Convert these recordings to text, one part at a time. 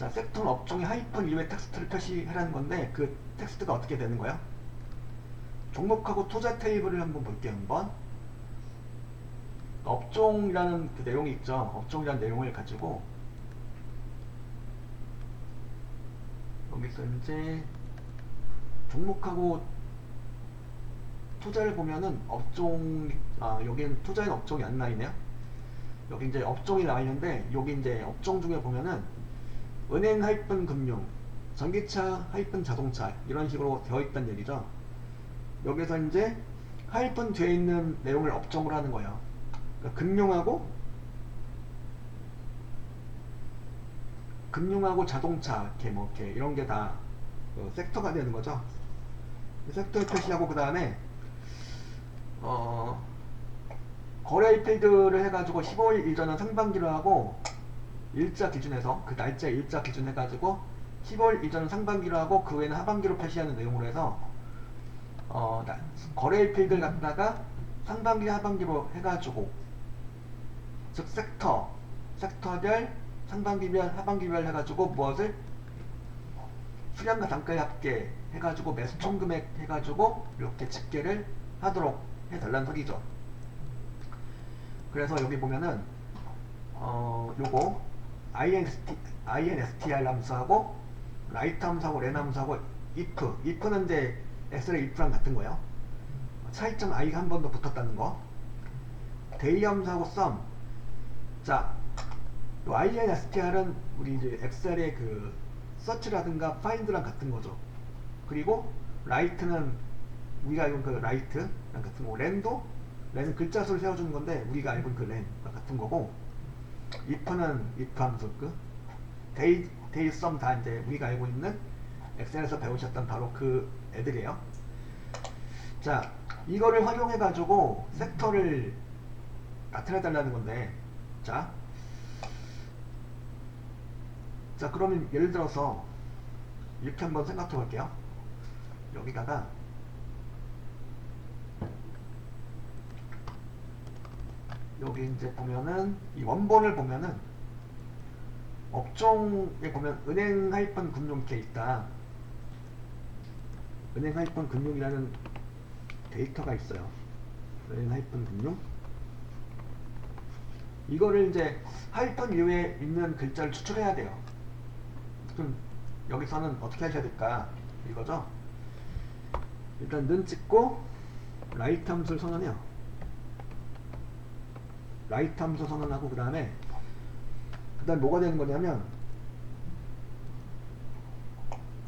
자, 섹터는 업종의 하이픈 이외의 텍스트를 표시하라는 건데 그 텍스트가 어떻게 되는 거야? 종목하고 투자 테이블을 한번 볼게요. 한번 업종이라는 그 내용이 있죠. 업종이라는 내용을 가지고 여기서 이제 종목하고 투자를 보면은 업종, 여기는 투자인 업종이 안 나있네요. 여기 이제 업종이 나와 있는데 여기 이제 업종 중에 보면은 은행 하이픈 금융, 전기차 하이픈 자동차 이런 식으로 되어 있다는 얘기죠. 여기서 이제 하이픈 되어 있는 내용을 업종으로 하는 거예요. 그러니까 금융하고 자동차 이렇게 이런 게 다 섹터가 되는 거죠. 섹터 표시하고 그 다음에 거래 필드를 해가지고 15일 이전은 상반기로 하고 일자 기준에서 그 날짜 일자 기준 해가지고 15일 이전은 상반기로 하고 그 외에는 하반기로 표시하는 내용으로 해서 거래일 필드를 갖다가 상반기 하반기로 해가지고 즉 섹터별 상반기별 하반기별 해가지고 무엇을 수량과 단가의 합계 해가지고 매수 총 금액 해가지고 이렇게 집계를 하도록 해달라는 소리죠. 그래서 여기 보면은 요거 INSTR 함수하고 라이트 함수하고 len 함수하고 if는 이제 엑셀의 if랑 같은 거예요. 차이점 i가 한 번 더 붙었다는 거. 데이 함수하고 sum. 자, 요 INSTR은 우리 이제 엑셀의 그 서치라든가 find랑 같은 거죠. 그리고 라이트는 우리가 알고 있는 그 라이트랑 같은 거고, 렌은 글자 수를 세워주는 건데 우리가 알고 있는 그 렌과 같은 거고, if는 if 함수, 데이 sum 다 이제 우리가 알고 있는 엑셀에서 배우셨던 바로 그 애들이에요. 자, 이거를 활용해 가지고 섹터를 나타내 달라는 건데, 자 그러면 예를 들어서 이렇게 한번 생각해 볼게요. 여기다가 여기 이제 보면은 이 원본을 보면은 업종에 보면 은행 하이픈 금융 이렇게 있다. 은행 하이픈 금융이라는 데이터가 있어요. 은행 하이픈 금융. 이거를 이제 하이픈 이후에 있는 글자를 추출해야 돼요. 그럼 여기서는 어떻게 하셔야 될까? 이거죠. 일단 는 찍고 라이트 함수를 선언해요. 라이트 함수 선언하고 그 다음에 뭐가 되는 거냐면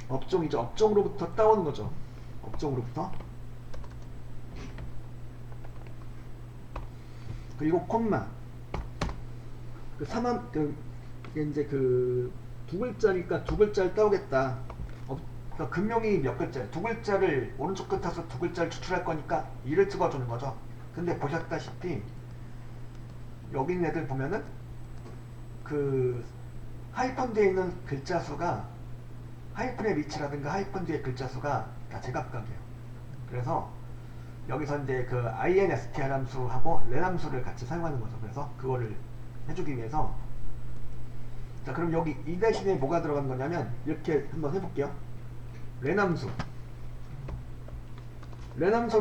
업종이죠. 업종으로부터 따오는 거죠. 업종으로부터. 그리고 콤마. 이제 두 글자니까 두 글자를 따오겠다. 그러니까 금융이 몇 글자예요? 두 글자를 오른쪽 끝에서 두 글자를 추출할 거니까 2를 찍어주는 거죠. 근데 보셨다시피 여기 있는 애들 보면은 그 하이픈 뒤에 있는 글자 수가 하이픈의 위치라든가 하이픈 뒤에 글자 수가 다 제각각이에요. 그래서 여기서 이제 그 INSTR 함수하고 len 함수를 같이 사용하는 거죠. 그래서 그거를 해주기 위해서 자, 그럼 여기 이 대신에 뭐가 들어간 거냐면 이렇게 한번 해볼게요. len 함수는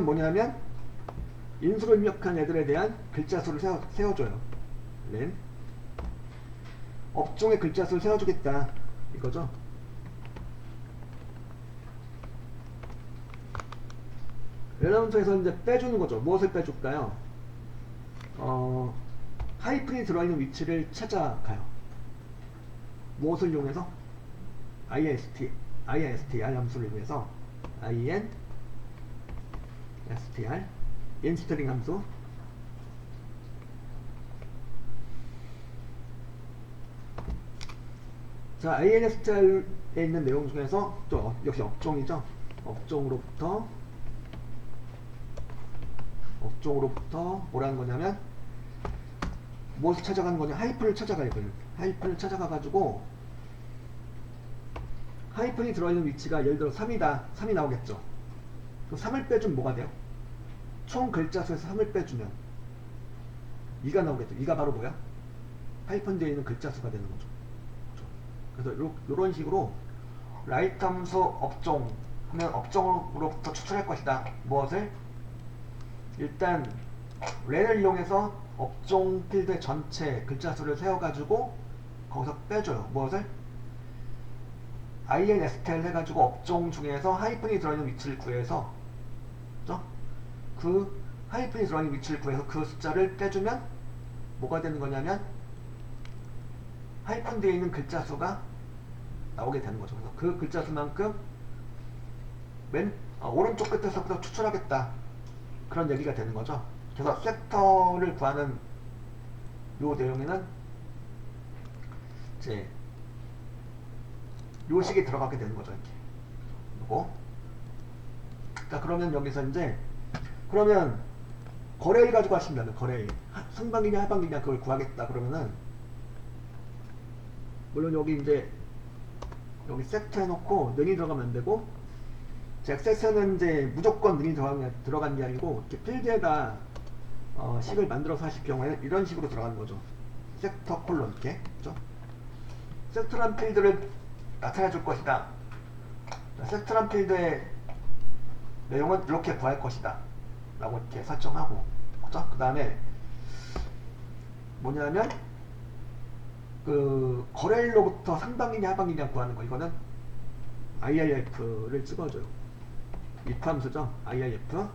뭐냐면 인수로 입력한 애들에 대한 글자 수를 세워줘요. len 업종의 글자 수를 세워주겠다 이거죠. len 함수에서 이제 빼주는 거죠. 무엇을 빼줄까요? 하이픈이 들어있는 위치를 찾아가요. 무엇을 이용해서? INSTR 함수를 이용해서 INSTR 인스트링 함수. 자, INSTR에 있는 내용 중에서 또 역시 업종이죠. 업종으로부터 뭐라는 거냐면 무엇을 찾아가는 거냐? 하이픈을 찾아가요. 하이픈을 찾아가가지고 하이픈이 들어있는 위치가 예를 들어 3이다. 3이 나오겠죠. 그럼 3을 빼주면 뭐가 돼요? 총 글자 수에서 3을 빼주면 2가 나오겠죠. 2가 바로 뭐야? 하이픈 뒤에 있는 글자 수가 되는 거죠. 그래서 요런 식으로 라이트 함수 업종 하면 업종으로부터 추출할 것이다. 무엇을? 일단 렌을 이용해서 업종 필드 전체 글자 수를 세워가지고 거기서 빼줘요. 무엇을? INSTL 해가지고 업종 중에서 하이픈이 들어있는 위치를 구해서, 그죠? 그 하이픈이 들어있는 위치를 구해서 그 숫자를 빼주면 뭐가 되는 거냐면 하이픈 뒤에 있는 글자 수가 나오게 되는 거죠. 그래서 그 글자 수만큼 오른쪽 끝에서부터 추출하겠다. 그런 얘기가 되는 거죠. 그래서 섹터를 구하는 요 내용에는 이제 요 식이 들어가게 되는 거죠. 이렇게. 요거. 자, 그러면 여기서 이제 그러면 거래일 가지고 하시면 거래일. 상반기냐 하반기냐 그걸 구하겠다. 그러면은 물론 여기 이제 여기 섹터 해놓고 는이 들어가면 안 되고, 엑세스는 이제 무조건 는이 들어간 게 아니고 이렇게 필드에다 식을 만들어서 하실 경우에는 이런 식으로 들어가는 거죠. 섹터 콜론 이렇게. 그죠? 섹터란 필드를 나타내 줄 것이다. 섹터란 필드의 내용은 이렇게 구할 것이다. 라고 이렇게 설정하고, 그죠? 그 다음에 뭐냐면 그 거래일로부터 상반기냐 하반기냐 구하는 거, 이거는 IIF를 찍어줘요. if 함수죠. IIF.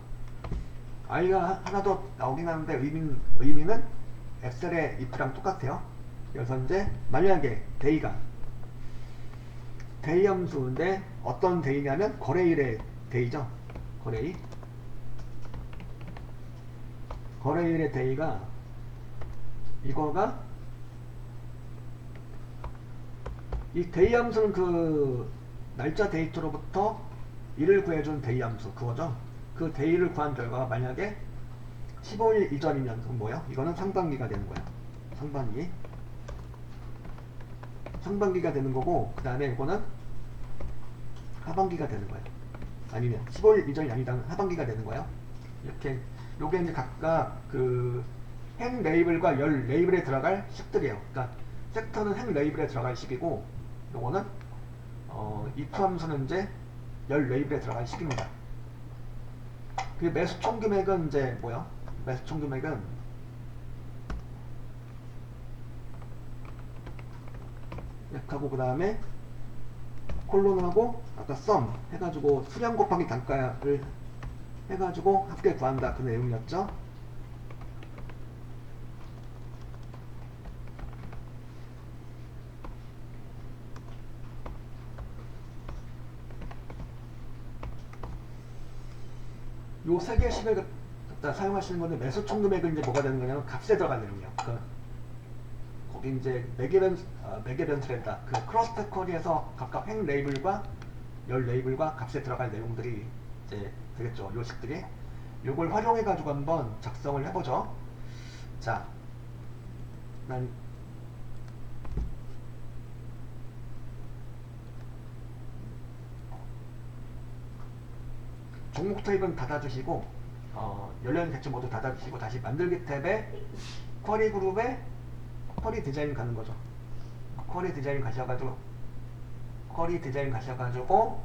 I가 하나 더 나오긴 하는데 의미는 엑셀의 if랑 똑같아요. 그래서 이제 만약에 데이가 데이 함수인데 어떤 데이냐면 거래일의 데이죠. 거래일의 데이가 이거가 이 데이 함수는 그 날짜 데이터로부터 일을 구해준 데이 함수 그거죠. 그 데이를 구한 결과가 만약에 15일 이전이면 그건 뭐야? 이거는 상반기가 되는 거야. 상반기가 되는 거고, 그 다음에 이거는 하반기가 되는 거야. 아니면 15일 이전이 아니다 하반기가 되는 거야. 이렇게 요게 이제 각각 그 행 레이블과 열 레이블에 들어갈 식들이에요. 그러니까 섹터는 행 레이블에 들어갈 식이고, 요거는 if 함수는 이제 열 레이블에 들어갈 식입니다. 그 매수 총 금액은 이제 뭐야? 매수 총 금액은 이렇게 하고, 그 다음에 콜론하고 아까 썸 해가지고 수량 곱하기 단가를 해가지고 합계 구한다. 그 내용이었죠. 요 세 개의 식을 갖다 사용하시는 건데, 매수 총 금액은 이제 뭐가 되는 거냐면 값에 들어간 내용이에요. 거기 이제 매개변수랜다. 그 크로스트 쿼리에서 각각 행 레이블과 열 레이블과 값에 들어갈 내용들이 이제 되겠죠. 요 식들이. 요걸 활용해 가지고 한번 작성을 해보죠. 자, 난 종목 타입은 닫아주시고, 열려있는 객체 모두 닫아주시고, 다시 만들기 탭에 쿼리 그룹에 쿼리 디자인 가는 거죠. 쿼리 디자인 가셔가지고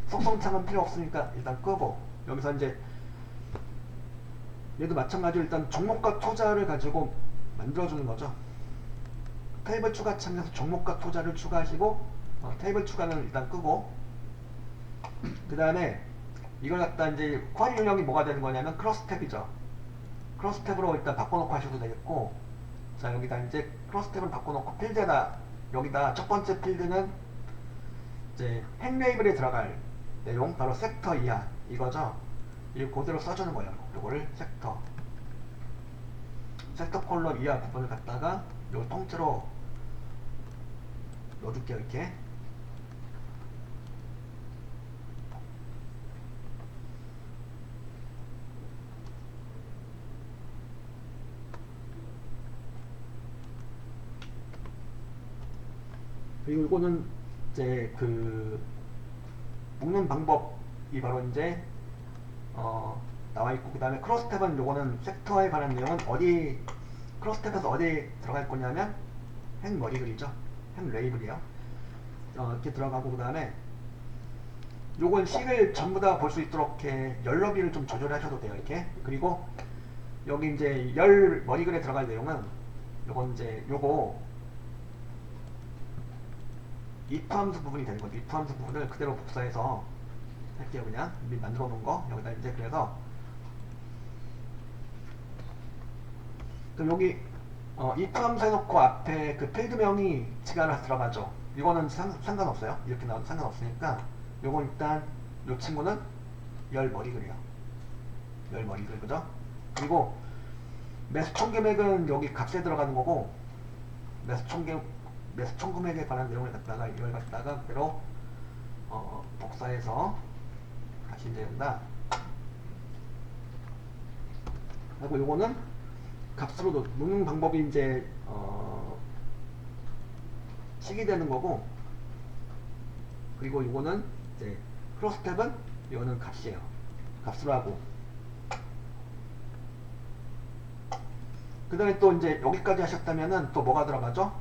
속성창은 필요 없으니까 일단 끄고, 여기서 이제 얘도 마찬가지로 일단 종목과 투자를 가지고 만들어주는 거죠. 테이블 추가 창에서 종목과 투자를 추가하시고, 테이블 추가는 일단 끄고, 그 다음에 이걸 갖다 이제 쿼리 유형이 뭐가 되는 거냐면 크로스탭이죠. 크로스탭으로 일단 바꿔놓고 하셔도 되겠고, 자, 여기다 이제 크로스탭을 바꿔놓고 필드에다, 여기다 첫 번째 필드는 이제 행 레이블에 들어갈 내용, 바로 섹터 이하 이거죠. 이거 그대로 써주는 거예요. 요거를 섹터 콜론 이하 부분을 갖다가 요 통째로 넣어줄게요. 이렇게. 그리고 이거는 이제 그 묶는 방법이 바로 이제 나와 있고, 그 다음에 크로스탭은 요거는 섹터에 관한 내용은 크로스탭에서 어디 들어갈 거냐면 행 머리글이죠. 행 레이블이에요. 이렇게 들어가고 그 다음에 요건 C를 전부 다 볼 수 있도록 이렇게 열너비를 좀 조절하셔도 돼요. 이렇게. 그리고 여기 이제 열 머리글에 들어갈 내용은 요건 이제 요거 if 함수 부분이 되는 거죠. if 함수 부분을 그대로 복사해서 할게요. 그냥 이미 만들어 놓은 거 여기다 이제 그래서 그럼 여기 if 함수 해놓고 앞에 그 필드명이 지가 하나 들어가죠. 이거는 상관없어요. 이렇게 나와도 상관없으니까 요건 일단 요 친구는 열 머리글이에요. 열 머리글 그죠? 그리고 매수 총 금액은 여기 값에 들어가는 거고 매수 총 금액에 관한 내용을 갖다가 이걸 갖다가 그대로 복사해서 다시 이제 여기다 하고 요거는 값으로 놓는 방법이 이제 식이 되는 거고 그리고 요거는 이제 크로스탭은 이거는 값이에요. 값으로 하고 그 다음에 또 이제 여기까지 하셨다면은 또 뭐가 들어가죠?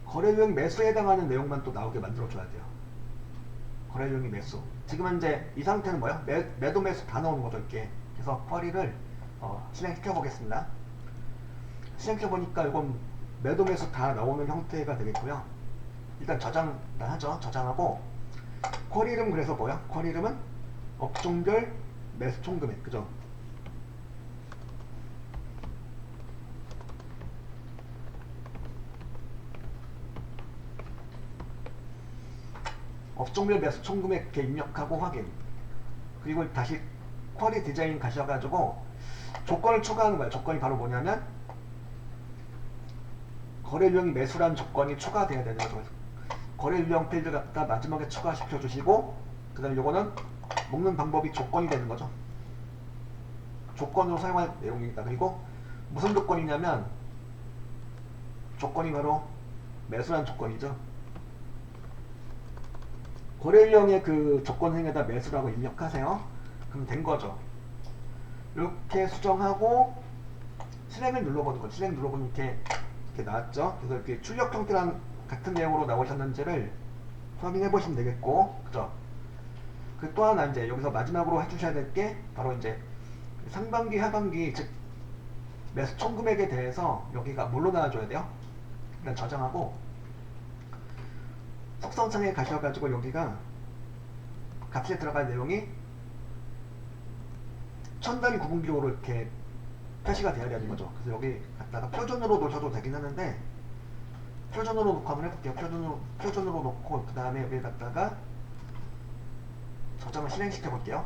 거래비용 매수에 해당하는 내용만 또 나오게 만들어줘야 돼요. 거래비용이 매수. 지금은 이제 이 상태는 뭐야? 매도 매수 다 나오는 거죠, 이렇게. 그래서 쿼리를 실행시켜 보겠습니다. 실행시켜 보니까 이건 매도 매수 다 나오는 형태가 되겠고요. 일단 저장 일단 하죠. 저장하고 쿼리 이름 그래서 뭐야? 쿼리 이름은 업종별 매수 총 금액, 그죠? 업종별 매수 총 금액 이렇게 입력하고 확인. 그리고 다시 쿼리 디자인 가셔가지고 조건을 추가하는 거예요. 조건이 바로 뭐냐면 거래 유형이 매수라는 조건이 추가돼야 되는 거죠. 거래 유형 필드 갖다 마지막에 추가시켜 주시고 그 다음에 요거는 묶는 방법이 조건이 되는 거죠. 조건으로 사용할 내용입니다. 그리고 무슨 조건이냐면 조건이 바로 매수라는 조건이죠. 거래 유형의 그 조건행에다 매수라고 입력하세요. 그럼 된 거죠. 이렇게 수정하고 실행을 눌러보는 거죠. 실행 눌러보면 이렇게 나왔죠. 그래서 이렇게 출력 형태랑 같은 내용으로 나오셨는지를 확인해 보시면 되겠고, 그죠? 그 또 하나 이제 여기서 마지막으로 해주셔야 될 게 바로 이제 상반기, 하반기 즉 매수 총 금액에 대해서 여기가 뭘로 나와줘야 돼요? 일단 저장하고 속성창에 가셔가지고 여기가 값에 들어갈 내용이 천 단위 구분기호로 이렇게 표시가 되어야 되는 거죠. 그래서 여기 갖다가 표준으로 놓으셔도 되긴 하는데 표준으로 놓고 한번 해볼게요. 표준으로 놓고 그 다음에 여기 갖다가 저장을 실행시켜 볼게요.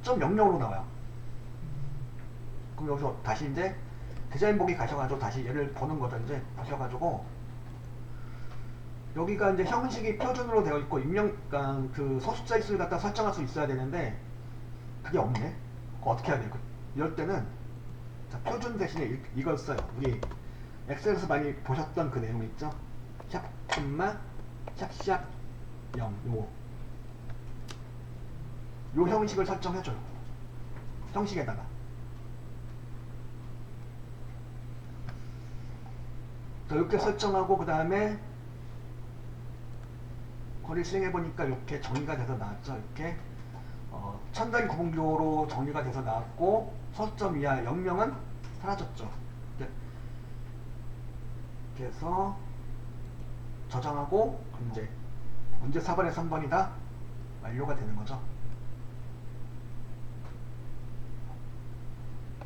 0.00로 나와요. 그럼 여기서 다시 이제 디자인 보기 가셔가지고 다시 얘를 보는 거죠. 이제 보셔가지고 여기가 이제 형식이 표준으로 되어 있고 그러니까 그 소수자 수를 갖다 설정할 수 있어야 되는데 그게 없네. 그거 어떻게 해야 돼요? 이럴 때는 자, 표준 대신에 이걸 써요. 우리 엑셀에서 많이 보셨던 그 내용 있죠? 샵, 샵 0 요 형식을 설정해줘요. 형식에다가 이렇게 설정하고 그 다음에 거리 실행해보니까 이렇게 정리가 돼서 나왔죠. 이렇게 천단 구분기호로 정리가 돼서 나왔고 소수점 이하 0명은 사라졌죠. 이렇게 해서 저장하고 이제 문제 4번에 3번이 다 완료가 되는 거죠.